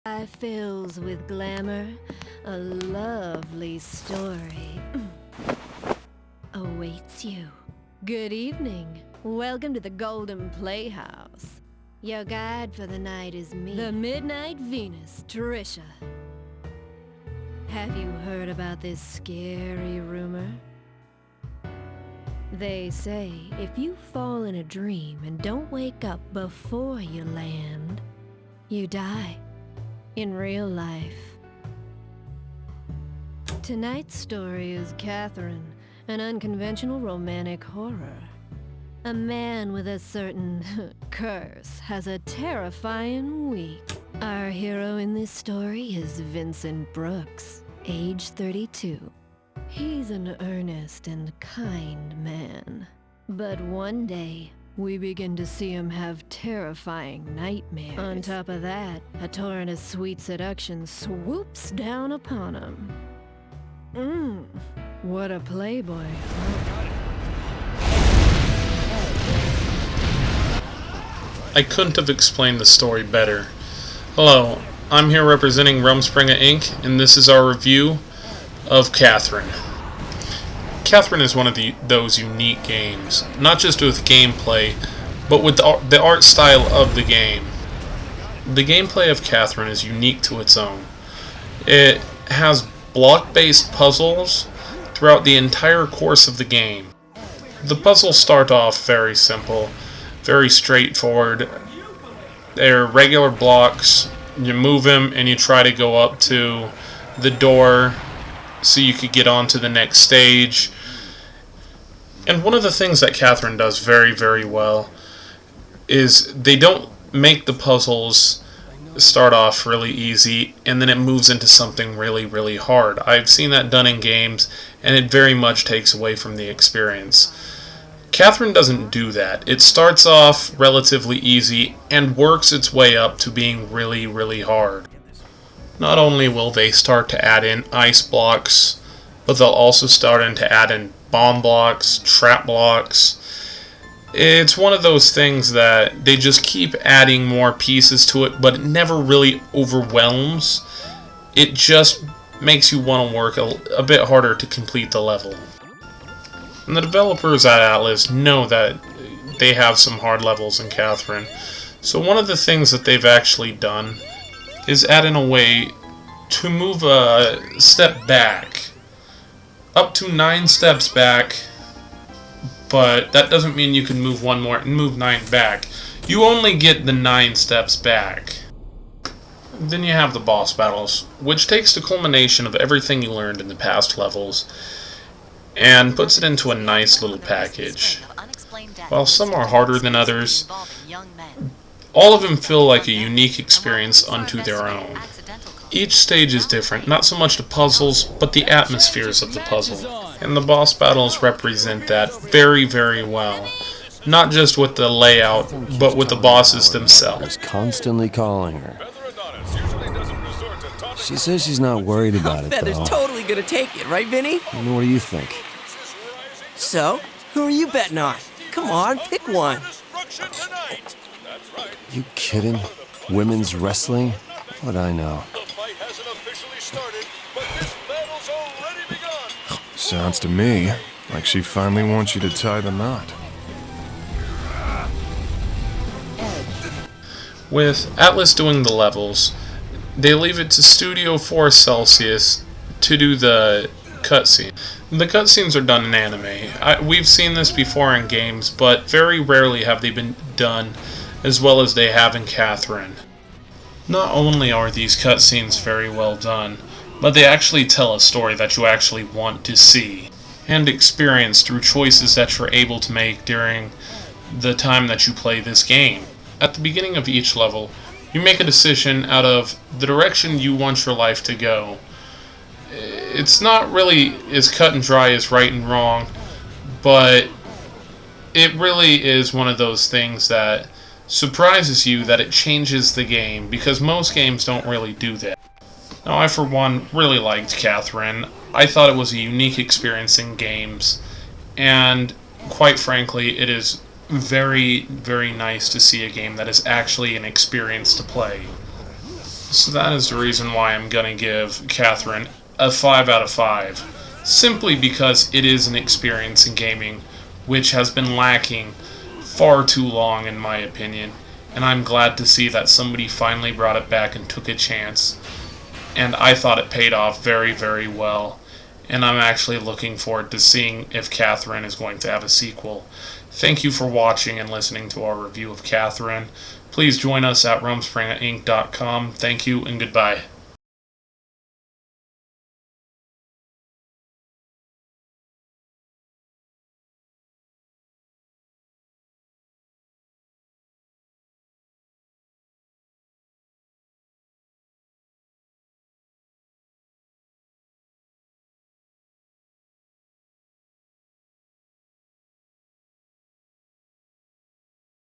Fills with glamour, a lovely story awaits you. Good evening. Welcome to the Golden Playhouse. Your guide for the night is me, the Midnight Venus, Trisha. Have you heard about this scary rumor? They say if you fall in a dream and don't wake up before you land, you die. In real life. Tonight's story is Catherine, an unconventional romantic horror. A man with a certain curse has a terrifying week. Our hero in this story is Vincent Brooks, age 32. He's an earnest and kind man. But one day, we begin to see him have terrifying nightmares. On top of that, a torrent of sweet seduction swoops down upon him. What a playboy. I couldn't have explained the story better. Hello, I'm here representing Rumspringa Inc., and this is our review of Catherine. Catherine is one of those unique games, not just with gameplay, but with the art style of the game. The gameplay of Catherine is unique to its own. It has block-based puzzles throughout the entire course of the game. The puzzles start off very simple, very straightforward. They're regular blocks, you move them and you try to go up to the door so you could get on to the next stage. And one of the things that Catherine does very, very well is they don't make the puzzles start off really easy and then it moves into something really, really hard. I've seen that done in games and it very much takes away from the experience. Catherine doesn't do that. It starts off relatively easy and works its way up to being really, really hard. Not only will they start to add in ice blocks, but they'll also start to add in bomb blocks, trap blocks. It's one of those things that they just keep adding more pieces to it, but it never really overwhelms. It just makes you want to work a bit harder to complete the level. And the developers at Atlus know that they have some hard levels in Catherine. So one of the things that they've actually done is add in a way to move a step back. Up to 9 steps back, but that doesn't mean you can move 9 back. You only get the 9 steps back. Then you have the boss battles, which takes the culmination of everything you learned in the past levels and puts it into a nice little package. While some are harder than others, all of them feel like a unique experience unto their own. Each stage is different, not so much the puzzles, but the atmospheres of the puzzle. And the boss battles represent that very, very well. Not just with the layout, but with the bosses themselves. Constantly calling her. She says she's not worried about it, Feather's though. totally gonna take it, right, Vinny? What do you think? So, who are you betting on? Come on, pick one. You kidding? Women's wrestling? What I know. Sounds to me like she finally wants you to tie the knot. With Atlus doing the levels, they leave it to Studio 4 Celsius to do the cutscene. The cutscenes are done in anime. We've seen this before in games, but very rarely have they been done as well as they have in Catherine. Not only are these cutscenes very well done, but they actually tell a story that you actually want to see and experience through choices that you're able to make during the time that you play this game. At the beginning of each level, you make a decision out of the direction you want your life to go. It's not really as cut and dry as right and wrong, but it really is one of those things that surprises you that it changes the game, because most games don't really do that. Now, I for one really liked Catherine. I thought it was a unique experience in games, and quite frankly, it is very, very nice to see a game that is actually an experience to play. So that is the reason why I'm going to give Catherine a 5 out of 5. Simply because it is an experience in gaming which has been lacking far too long in my opinion. And I'm glad to see that somebody finally brought it back and took a chance. And I thought it paid off very, very well. And I'm actually looking forward to seeing if Catherine is going to have a sequel. Thank you for watching and listening to our review of Catherine. Please join us at rumspringainc.com. Thank you and goodbye.